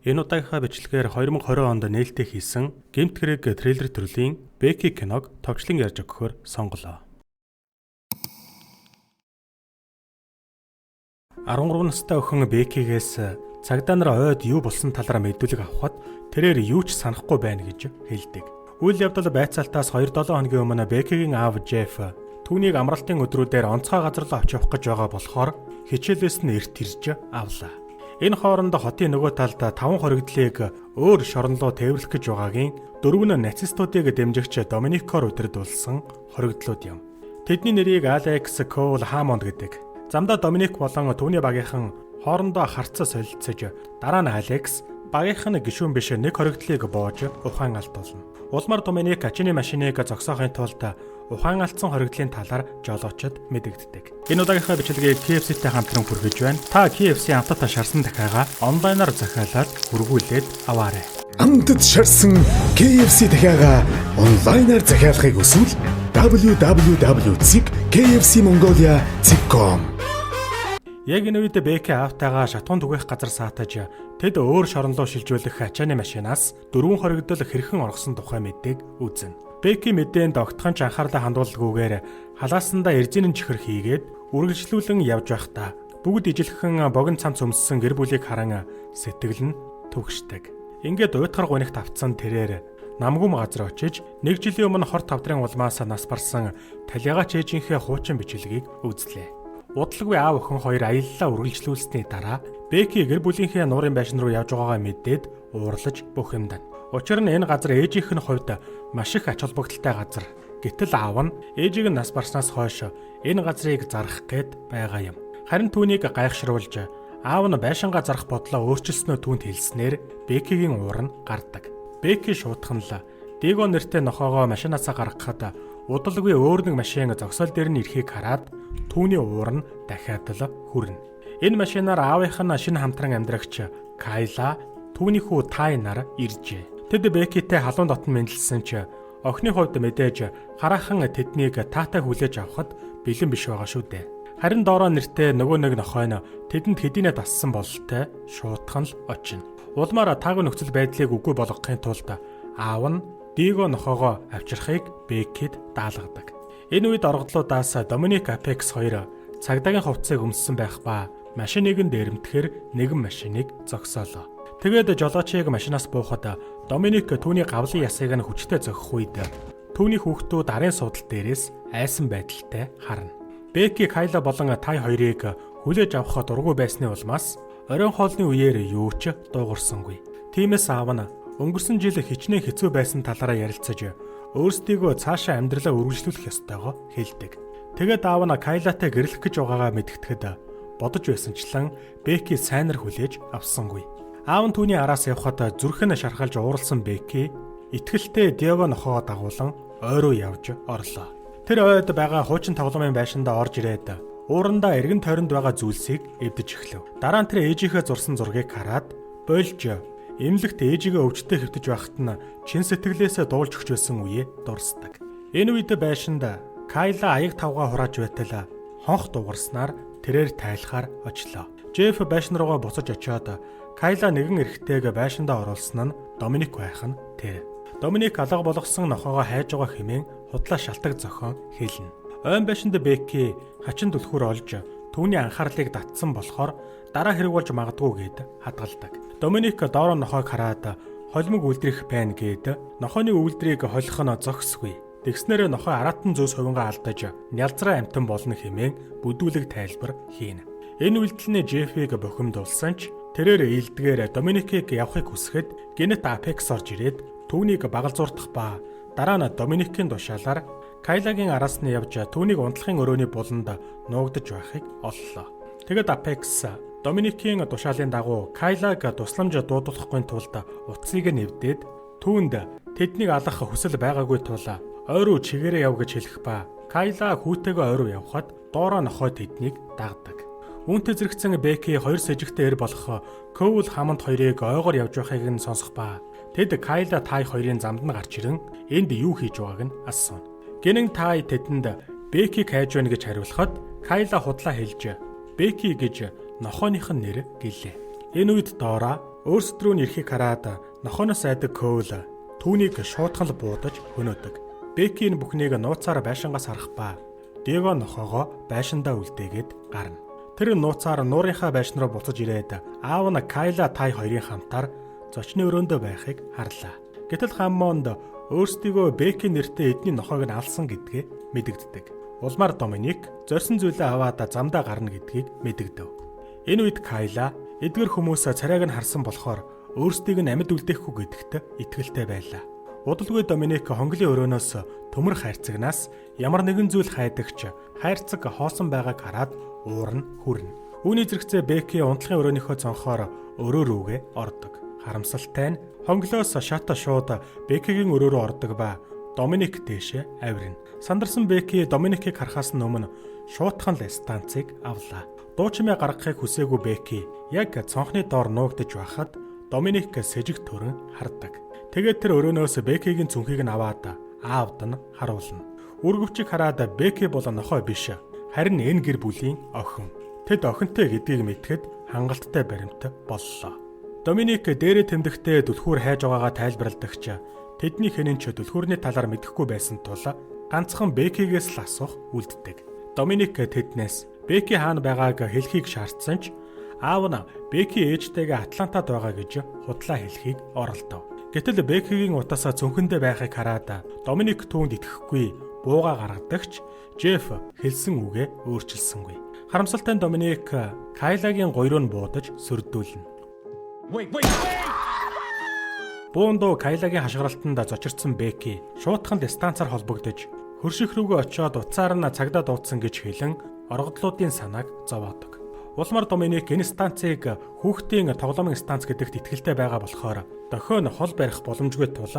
Энэ удаагийнхаа бичлэгээр 2020 онд нээлттэй хийсэн гэмт хэрэг трейлер төрлийн Becky киног товчлон ярьж өгөхөөр сонголоо. 13 настай охин Becky-гээс цагдаа нар ойд юу болсон талаар мэдүүлэг авахад тэрээр юу ч санахгүй байна гэж хэлдэг. Үйл явдал байцаалтаас 2-7 хоногийн өмнө Becky-гийн аав Jeff түүнийг амралтын өдрүүдээр онцгой газар руу авч явах гэж байгаа болохоор хичээлээс нь эрт ирж авлаа. Энэ хооронд хотын нөгөө талд 5 хоригдлыг өөр шорон руу тээвэрлэх гэж байгаагийн 4 нацистуудыг дэмжигч Доминикоор удирдуулсан хоригдлууд юм. Тэдний нэрийг Алекс, Cole, Hammond гэдэг. Замдаа Доминик болон түүний багийнхан хоорондоо харцаа солилцож дараа нь Алекс багийнхан гишүүн биш нэг хоригдлыг боож ухаан алдуулна. Улмаар Доминик ачины машиныг зогсоохын тулд ухаан алдсан хоригдлын талаар жолоочод мэдэгддэг. Энэ удаагийнхаа бичлэгийг KFC-тэй хамтран хүргэж байна. Та KFC амттай шарсан дахиагаа онлайнаар захиалаад хүргүүлээд аваарай. Амтд шарсан KFC дахиагаа онлайнаар захиалахыг хүсвэл www.kfcmongolia.com. Яг энэ үед Becky аавтайгаа шатхуун түгээх газар саатаж тэд өөр шорон руу шилжүүлэх ачааны машинаас 4 хоригдол хэрхэн орсон тухай мэддэг үзнэ. Becky мэдээнд огтхон ч анхаарлаа хандуулалгүйгээр халаасандаа эрзэнэн чихэр хийгээд үргэлжлүүлэн явж байхдаа бүгд ижилхэн богино цамц өмссөн гэр бүлийг харан сэтгэл нь түгшдэг. Ингээд уйтгар гунигт автсан тэрээр намгүм газар очиж 1 жилийн өмнө хорт тавдрын улмаас нас барсан талигач ээжийнхээ хуучин бичлэгийг үзлээ. Удалгүй аав охин хоёр аяллаа үргэлжлүүлсэний дараа Becky гэр бүлийнхээ нуурын байшин руу явж байгаагаа мэдээд уурлаж бухимдана. Учир нь энэ газар ээжийнх нь хувьд маш их ач холбогдолтой газар. Гэтэл аав нь ээжийг нь нас барснаас хойш энэ газрыг зарах гээд байгаа юм. Харин түүнийг гайхшруулж аав нь байшингаа зарах бодлоо өөрчилснөө түүнд хэлснээр Becky-гийн уур нь гардаг. Becky шуудхан л Diego нэртэй нохоогоо машинаасаа гаргахад удалгүй өөр нэг машин зогсоол дээр нь ирэхийг хараад түүний уур нь дахиад л хүрнэ. Энэ машинаар аавынх нь шинэ хамтран амьдрагч Kayla түүний хүү Ty нар иржээ. Тэд Becky-тэй халуун дотн мэндэлсэн ч охины хувьд мэдээж хараахан тэднийг таатай хүлээж авахд бэлэн биш байгаа шүү дээ. Харин доороо нэртэй нөгөө нэг нохой нь тэдэнд хэдийнэ дассан бололтой шуудхан л очино. Улмаар таагүй нөхцөл байдлыг үгүй болгохын тулд аав нь Diego нохоогоо авчрахыг Becky-д даалгадаг. Энэ үед оргодлуудаас Dominic Apex 2 цагдаагийн хувцсыг өмссөн байх ба машиныг нь дээрэмтгэхэр нэгэн машиныг зогсоолоо. Тэгээд жолоочийг машинаас буухад Доминик түүний гавлын ясыг нь хүчтэй зогсох үед түүний хүүхдүүд арын суудал дээрээс айсан байдалтай харна. Becky, Kayla болон Ty хоёрыг хүлээж авах дургүй байсны улмаас оройн хоолны үеэр юу ч дуугарсангүй. Тиймээс аав нь өнгөрсөн жил хичнээн хэцүү байсан талаараа ярилцаж өөрсдийгөө цаашаа амьдралаа үргэлжлүүлэх ёстойгоо хэлдэг. Тэгээд аав нь Kayla-тай гэрлэх гэж байгаагаа мэдгэтгэд бодож байсанчлан Becky сайнар хүлээж авсангүй. Аав нь түүний араас явхад зүрх нь шархалж ууралсан Becky итгэлтэй Diego нохоо дагуулan ойроо явж орлоо. Тэр ойд байгаа хуучин тоглоомын байшиндаа орж ирээд уурандаа эргэн тойронд байгаа зүйлсийг эвдэж эхлэв. Дараа нь тэр ээжийнхээ зурсан зургийг хараад болж эмнэлэгт ээжигээ өвчтөе хэвтэж байхад нь чин сэтгэлээсээ дуулж өгч байсан үе дурсдаг. Энэ үед байшинд Kayla аяг тавгаа хурааж байтал хонх дугарснаар тэрээр тайлахаар очлоо. Jeff байшин руугаа буцаж очиод Kayla нэгэн эрэгтэйг байшиндаа оруулсан нь Dominic байх нь тэр. Dominic алга болгосон нохоогоо хайж байгаа хэмээн худлаа шалтак зохион хэлнэ. Ойн байшинд Becky хачин түлхүүр олж түүний анхаарлыг татсан болохоор дараа хэрэг болж магадгүй гэд хадгалдаг. Доминик доороо нохойг хараад холимог үлдрэх байна гэд нохооны үлдрийг холих нь зогсгүй. Тэгснээр нохой аратан зөөс хувингаа алдаж нялзраа амтан болно хэмээн бүдүүлэг тайлбар хийнэ. Энэ үйлдэл нь Jeff-ийг бухимдуулсан ч тэрээр ийдгээр Доминикийг явахыг хүсэхэд гэнэт Apex орж ирээд түүнийг багалзуурдах ба дараа нь Доминикийн тушаалаар Kayla-гийн араас нь явж түүнийг унтлахын өрөөний буланд нуугдж байхыг оллоо. Тэгэд Apex Доминикийн тушаалын дагуу Kayla-г тусламж дуудуулахгүй тулд утсыг нэвдээд түүнд тэднийг алах хүсэл байгаагүй тул ойруу чигээрээ яв гэж хэлэх ба Kayla хүүтэйгээ ойруу явхад доороо нохой тэднийг дагдаг. Үүнтэй зэрэгцэн Becky 2 сэжигтэй эр болох Cole, Hammond хоёрыг ойгоор явж байхыг нь сонсох ба тэд Kayla Ty хоёрын замд нь гарч ирэн энд юу хийж байгааг нь асууна. Гэнэн Ty тэдэнд Becky хайж байна гэж хариулахад Kayla худлаа хэлж Becky гэж нохооных нь нэр гэлээ. Энэ үед доороо Өөрсд рүү нэрхийг хараад нохооноос айдаг Коул түүнийг шуудхан буудаж хөнөөдөг. Бекки энэ бүхнийг нууцаар байшингаас харах ба Диего нохоогоо байшиндаа үлдээгээд гарна. Тэр нууцаар нуурынхаа байшин руу буцаж ирээд аав нь Кайла тай хоёрын хамтаар зочны өрөөндөө байхыг харлаа. Гэтэл Хаммонд өөрсдийгөө Бекки нэртэй эдний нохоог нь алсан гэдгээ мэдэгддэг. Улмаар Доминик зорьсон зүйлээ аваад замдаа гарна гэдгийг мэдэгдэв. Энэ үед Кайла эдгэр хүмүүс царайг нь харсан болохоор өөрсдийг нь амьд үлдээхгүй гэдэгт итгэлтэй байлаа. Удалгүй Доминик хонглын өрөөнөөс төмөр хайрцагнаас ямар нэгэн зүйл хайдагч хайрцаг хоосон байгааг хараад уур нь хүрнэ. Үүний зэрэгцээ Бекки унтлагын өрөөнийхөө цонхоор өрөө рүүгээ ордог. Харамсалтай нь хонглоос шата шууд Беккигийн өрөө рүү ордог ба Доминик дээшээ авирна. Сандарсан Бекки Доминикийг харахаас өмнө шуутхан л станцыг авлаа. Дуучмаа гаргахыг хүсээгүй Бекки яг цонхны доор нуугдж байхад Доминик сэжиг төрөн хардаг. Тэгээд тэр өрөөнөөс Беккигийн цүнхийг нь аваад аавд нь харуулна. Үргэвчийг хараад Бекки бол нохой биш, харин энэ гэр бүлийн охин. Тэд охинтой гэдгийг мэдхэд хангалттай баримт боллоо. Доминик дээрээ тэмдэгтээ түлхүүр хайж байгаагаа тайлбарладагч тэдний хэнэн ч түлхүүрний талаар мэдэхгүй байсан тул ганцхан Беккигээс л асуух үлддэг. Доминик тэднээс Бекки хаана байгааг хэлхийг шаардсан ч аав нь Бекки ээжтэйгээ Атлантад байгаа гэж худлаа хэлхийг оролдов. Гэтэл Беккигийн утасаа цүнхэндээ байхыг хараад Доминик түүнд итгэхгүй бууга гаргадагч Жеф хэлсэн үгээ өөрчилсөнгүй. Харамсалтай нь Доминик Кайлагийн гойроо нь буудаж сөрдүүлнэ. Буундуу Кайлагийн хашгиралтанд зочирдсан Бекки шуудхан станцаар холбогдож хөрших рүүгээ очиод утсаар нь цагдаа дуудсан гэж хэлэн оргодлуудын санааг зовоодог. Улмаар Доминик энэ станцыг хүүхдийн тоглоомын станц гэдэгт итгэлтэй байгаа болохоор дохион хол барих боломжгүй тул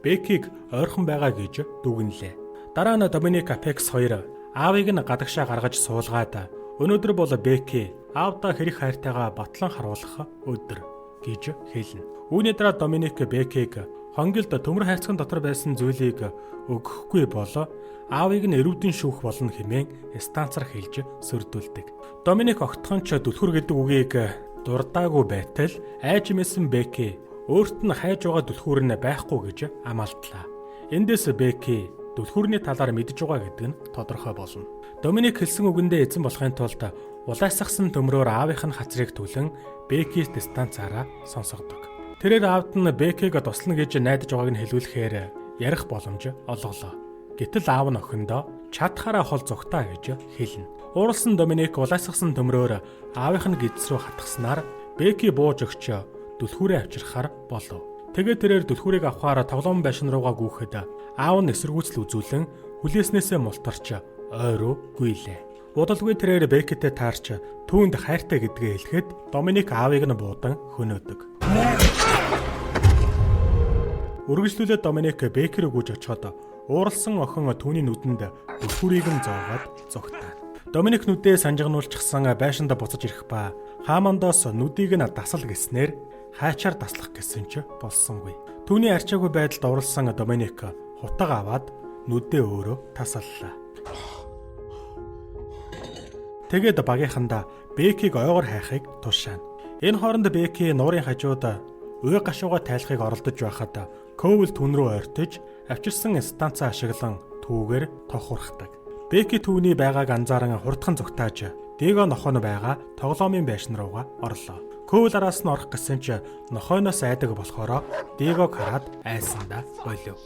Беккиг ойрхон байгаа гэж дүгнэлээ. Дараа нь Доминик Апекс 2 аавыг нь гадагшаа гаргаж суулгаад өнөөдөр бол Бекки аавдаа хэрэг хайртайгаа батлан харуулах өдөр гэж хэлнэ. Үүний дараа Доминик Беккиг хонгилд төмөр хайрцагын дотор байсан зүйлийг өгөхгүй болоо аавыг нь эрүүдэн шүүх болно хэмээн станцаар хэлж сөрдүүлдэг. Доминик огтхон ч түлхүр гэдэг үгийг дурдаагүй байтал айж мэсэн Бекки өөрт нь хайж байгаа түлхүүр нь байхгүй гэж амлалтлаа. Эндээс Бекки түлхүүрний талаар мэдж байгаа гэдэг нь тодорхой болно. Доминик хэлсэн үгэндээ эзэн болохын тулд улайсгсан төмрөөр аавынх нь хацрыг түлэн Беккист станцаараа сонсгодог. Тэрээр аавд нь Беккиг туслана гэж найдаж байгааг нь хэлүүлэхээр ярих боломж олголоо. Гэтэл аав нь охиндоо чадхаараа хол зүгтаа гэж хэлнэ. Ууралсан Доминик улайсгсан төмрөөр аавынх нь гидс рүү хатгаснаар Бекки бууж өгч түлхүүрээ авчрахаар болов. Тэгээд тэрээр түлхүүрийг авахаар тоглоом байшин руугаа гүйхэд аав нь эсэргүүцэл үзүүлэн хүлээснээсээ мултарч ойроо гүйлээ. Удалгүй тэрээр Беккитэй таарч түүнд хайртай гэдгээ хэлэхэд Доминик аавыг нь буудан хөнөөдөг. Үргэлжлүүлээд Доминик Бекки рүү гүйж очиод ууралсан охин түүний нүдэнд түлхүүрийг нь зоогоод зогтаа. Доминик нүдээ санжигнуулчихсан байшинда буцаж ирэх ба хаамандоос нүдийг нь дасал гэснээр хайчаар таслах гэсэн ч болсонгүй. Түүний арчаагүй байдалд ууралсан Доминик хутаг аваад нүдээ өөрөө тасаллаа. Тэгээд багийнхандаа Беккиг ойгоор хайхыг тушаана. Энэ хооронд Бекки нуурын хажууд уй гашууга тайлахыг оролдож байхад Коул түн рүү ойртож авчирсан станцаа ашиглан түүгээр тохурхдаг. Бекки түүний байгааг анзааран хурдхан зүгтааж Диего нохойно байгаа тоглоомын байшин руугаа орлоо. Коул араас нь орох гэсэн ч нохойноос айдаг болохоор Диегог хараад айсандаа болив.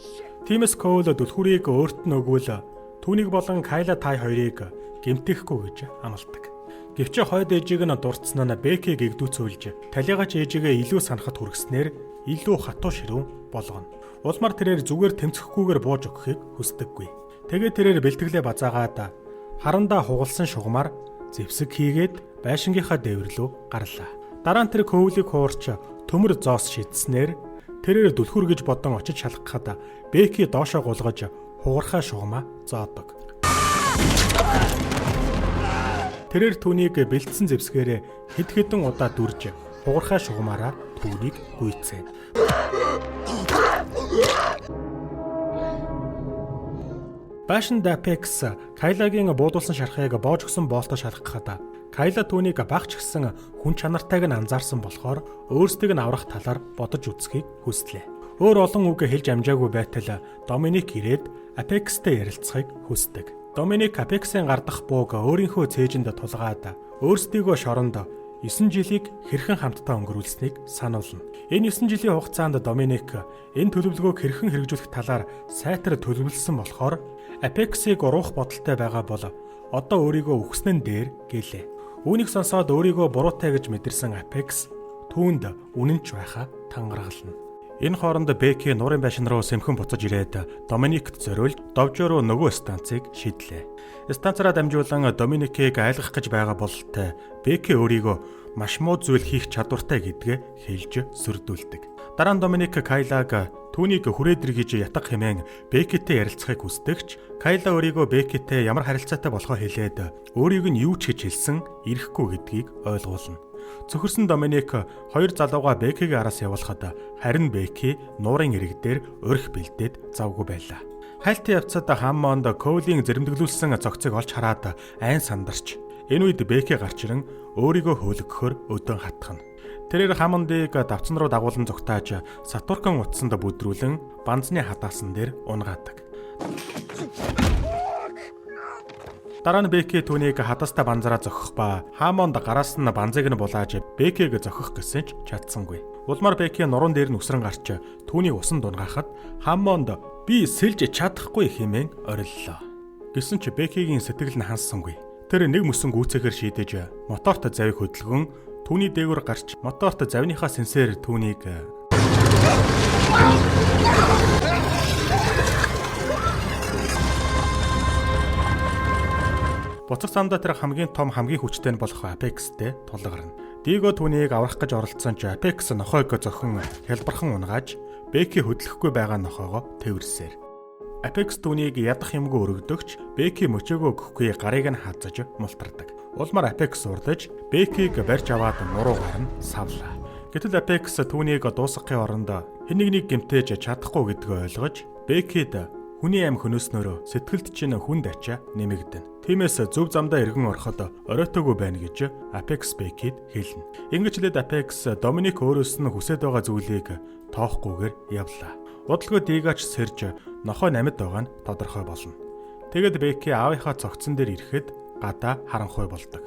Тиймээс Коул түлхүүрийг өөрт нь өгвөл түүнийг болон Кайла тай хоёрыг гэмтэхгүй гэж амладаг. Гэвч хойд ээжийг нь дурдсан нь Беккиг игдүүцүүлж талигач ээжигээ илүү санахад хүргэснээр илүү хатуу ширүүн болгоно. Улмаар тэрээр зүгээр тэмцэхгүйгээр бууж өгөхийг хүсдэггүй. Тэгээд тэрээр бэлтгэлээ базаагаад харандаа хугалсан шугамар зэвсэг хийгээд байшингийнхаа дээвэр рүү гарлаа. Дараа нь тэр Коулийг хуурч төмөр зоос шидснээр тэрээр дүлхүр гэж бодон очиж шалгахад Бекки доошоо гулгаж хугархаа шугамаа зоодог. Тэрээр түүнийг бэлдсэн зэвсгээрээ хэд хэдэн удаа дүрж хугархаа шугамаараа түүнийг гүйцээнэ. Байшин Апекс Кайлагийн буудуулсан шархыг боож өгсөн боолтоо шалгахад Кайла түүнийг багч гисэн хүн чанартайг нь анзаарсан болохоор өөрсдийг нь аврах талаар бодож үзхийг хүслээ. Өөр олон үг хэлж амжаагүй байтал Доминик ирээд Апекстэй ярилцахыг хүсдэг. Доминик Апексийн гардах бууг өөрийнхөө цээжинд тулгаад өөрсдийгөө шоронд 9 жилийг хэрхэн хамтдаа өнгөрүүлснийг сануулна. Энэ 9 жилийн хугацаанд Доминик энэ төлөвлөгөөг хэрхэн хэрэгжүүлэх талаар сайтар төлөвлөсөн болохоор Апексийг уруух бодолтой байгаа бол одоо өөрийгөө үхснэн дээр гэлээ. Үүнийг сонсоод өөрийгөө буруутай гэж мэдэрсэн Апекс түүнд үнэнч байхаа тангаргална. Энэ хооронд Бекки нуурын байшин руу сэмхэн буцаж ирээд Доминикт зориулж довжоо руу нөгөө станцыг шийдлээ. Станцаараа дамжуулан Доминикийг айлгах гэж байгаа бололтой Бекки өөрийгөө маш муу зүйл хийх чадвартай гэдгээ хэлж сүрдүүлдэг. Дараа нь Доминик Кайлаг түүнийг хүрээд иргэж ятгах хэмээн Беккитэй ярилцахыг хүсдэгч Кайла өөрийгөө Беккитэй ямар харилцаатай болохоо хэлээд өөрийг нь юу ч гэж хэлсэн ирэхгүй гэдгийг ойлгуулна. Цөхөрсөн Доминик хоёр залууга Беккигийн араас явуулахад харин Бекки нуурын ирэг дээр өрх бэлдээд завгүй байлаа. Хайлтын явцад Хаммонд Коулийн зэрэмдэглүүлсэн цогцыг олж хараад айн сандарч энэ үед Бекки гарч ирэн өөрийгөө хөөлгөхөөр өдөн хатгана. Тэрээр Хаммондыг давцан руу дагуулan зугтааж Сатуркан утсанд бүдрүүлэн банзны хадаасан дээр унгаадаг. Дараа нь Бекки түүнийг хадаастай банзараа зохих ба Хаммонд гараас нь банзыг нь булааж Беккиг зохих гэсэн ч чадсангүй. Улмаар Бекки нуруунд дээр нь үсрэн гарч түүнийг усан дунгаахад Хаммонд би сэлж чадахгүй хэмээн ориллоо. Гэсэн ч Беккигийн сэтгэл нь ханссангүй. Тэр нэг мөсөн гүйцэхээр шийдэж моторт завийг хөдөлгөн түүний дээгүүр гарч моторт завныхаа сэнсээр түүнийг буцах замдаа тэр хамгийн том хамгийн хүчтэй нь болох Апекстэй тулгарна. Диго түүнийг аврах гэж оролцсон ч Апекс нохойг зохин хялбархан унгааж Бекки хөдлөхгүй байгаа нохоогоо тэрвэрсээр. Апекс түүнийг ядах юмгүй өргөдөгч Бекки мөчөөгөө өгөхгүй гарыг нь хазаж мултардаг. Улмаар Апекс урдаж Беккиг барьж аваад нуруугаар нь савлаа. Гэтэл Апекс түүнийг дуусгахын оронд хэн нэгнийг гэмтээж чадахгүй гэдгээ ойлгож Беккид хүний аим хөнөөснөөрөө сэтгэлд чинь хүнд ачаа нэмэгдэнэ. Тиймээс зөв замдаа эргэн ороход оройтоогүй байна гэж Апекс Беккид хэлнэ. Ингэжлээд Апекс Доминик өөрөөс нь хүсэж байгаа зүйлийг тоохгүйгээр явлаа. Удалгүй Дигач сэрж нохой намид байгаа нь тодорхой болно. Тэгэд Бекки аавынхаа цогцон дээр ирэхэд гадаа харанхуй болдог.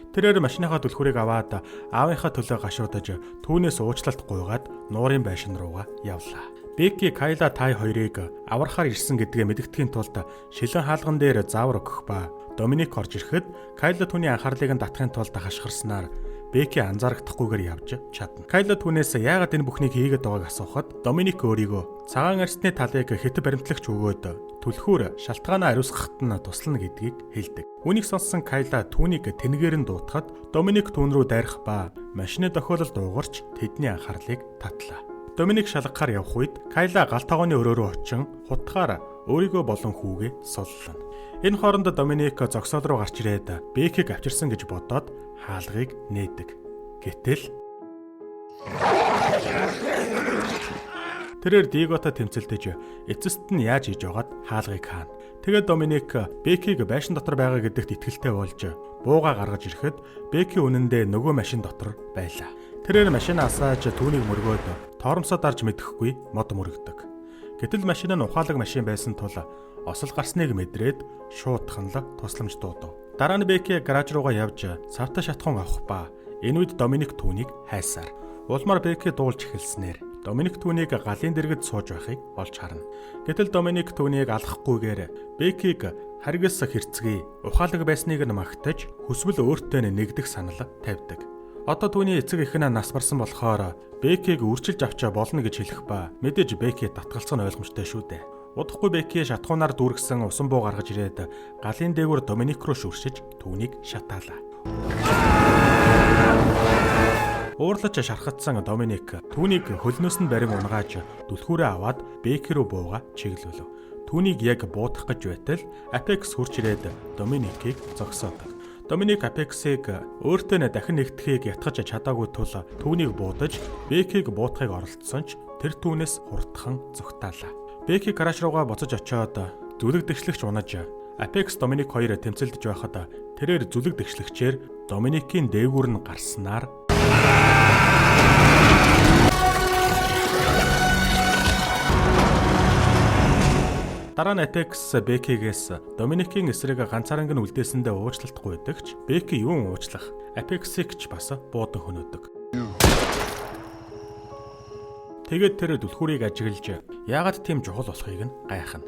Тэрээр машиныхаа түлхүүрийг аваад аавынхаа төлөө гашуудаж түүнээс уучлалт гуйгаад нуурын байшин руугаа явлаа. Бекки Кайла тай хоёрыг аврахаар ирсэн гэдгээ мэдгэдэхийн тулд шилэн хаалган дээр заавар өгөх ба Доминик орж ирэхэд Кайла түүний анхаарлыг нь татахын тулд хашгирснаар Бекки анзаарагдахгүйгээр явж чадна. Кайла түүнээс яагаад энэ бүхнийг хийгээд байгааг асуухад Доминик өөрийгөө цагаан арсны талыг хэт баримтлагч өгөөд түлхүүр шалтгаанаа ариусгахад нь туслана гэдгийг хэлдэг. Үүнийг сонссон Кайла түүнийг тэнгээр нь дуутахад Доминик түүн рүү дайрах ба машины дохиололд дуугарч тэдний анхаарлыг татлаа. Доминик шалгахаар явх үед Кайла гал тогооны өрөөрөө очин хутгаар өөрийгөө болон хүүгээ суллана. Энэ хооронд Доминик зогсоол руу гарч ирээд Беккиг авчирсан гэж бодоод хаалгыг нээдэг. Гэтэл тэрээр Диготой тэмцэлдэж эцэст нь яаж хийж байгаад хаалгыг хаана. Тэгээд Доминик Беккиг байшин дотор байгаа гэдэгт итгэлтэй болж бууга гаргаж ирэхэд Бекки үнэндээ нөгөө машин дотор байлаа. Тэрээр машинаа асааж түүнийг мөргөөд тоормсоо дарж мэдэхгүй мод мөрөгдөг. Гэтэл машин нь ухаалаг машин байсан тул осол гарсныг мэдрээд шуудхан л тусламж дуудав. Дараа нь Бекки гараж руугаа явж савтай шатхуун авах ба энэ үед Доминик түүнийг хайсаар. Улмаар Бекки дуулж эхэлснээр Доминик түүнийг галын дэргэд сууж байхыг олж харна. Гэтэл Доминик түүнийг алахгүйгээр Беккиг харгас хэрцгий ухаалаг байсныг нь магтаж хүсвэл өөртөө нэгдэх санал тавьдаг. Одоо түүний эцэг эх нь нас барсан болохоор Беккиг үрчилж авч болно гэж хэлэх ба мэдээж Бекки татгалцах нь ойлгомжтой шүү дээ. Удахгүй Бекки шатхуунаар дүүргсэн усан буу гаргаж ирээд галын дээгүүр Доминик руу шүршиж түүнийг шатаалаа. Уурлаж шархацсан Доминик түүнийг хөлнөөс нь барин унгааж түлхүүрээ аваад Бекки рүү бууга чиглүүлв. Түүнийг яг буутгах гэж байтал Апекс хурч ирээд Доминикийг зогсоодог. Доминик Апексийг өөртөө дахин нэгтгэхийг ятгах чадаагүй тул түүнийг буудаж Беккиг буутахыг оролдсон ч тэр түүнээс хурдхан зүгтаалаа. Бекки гараж руугаа буцаж очиод зүлэг дэвшлэгч унаж Apex Доминик хоёр тэмцэлдэж байхад тэрээр зүлэг дэгшлэгчээр Доминикийн дээгүүр нь гарснаар дараа нь Apex Becky-гээс Доминикийн эсрэг ганцааранг нь үлдээсэндээ уучлалтгүй байдагч Becky юун уучлах Apex-ийг ч бас буудан хөнөөдөг. Тэгээд тэр дүлхүүрийг ажиглаж яагаад тийм чухал болохыг нь гайхна.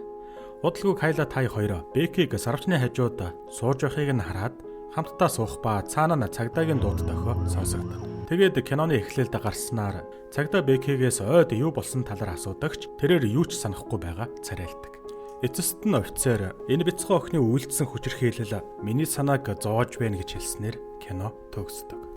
Удалгүй Кайла тай хоёроо Becky-г сарвчны хажууд сууж байхыг нь хараад хамтдаа суух ба цаана нь цагдаагийн дууд дохио сонсогдов. Тэгээд киноны эхлэлд гарснаар цагдаа Becky-гээс ойд юу болсон талаар асуудагч тэрээр юу ч санахгүй байгаа царайлдаг. Эцэст нь офицер энэ бяцхан охины үйлдэлсэн хүчирхийлэл миний санааг зоож байна гэж хэлснээр кино төгсдөг.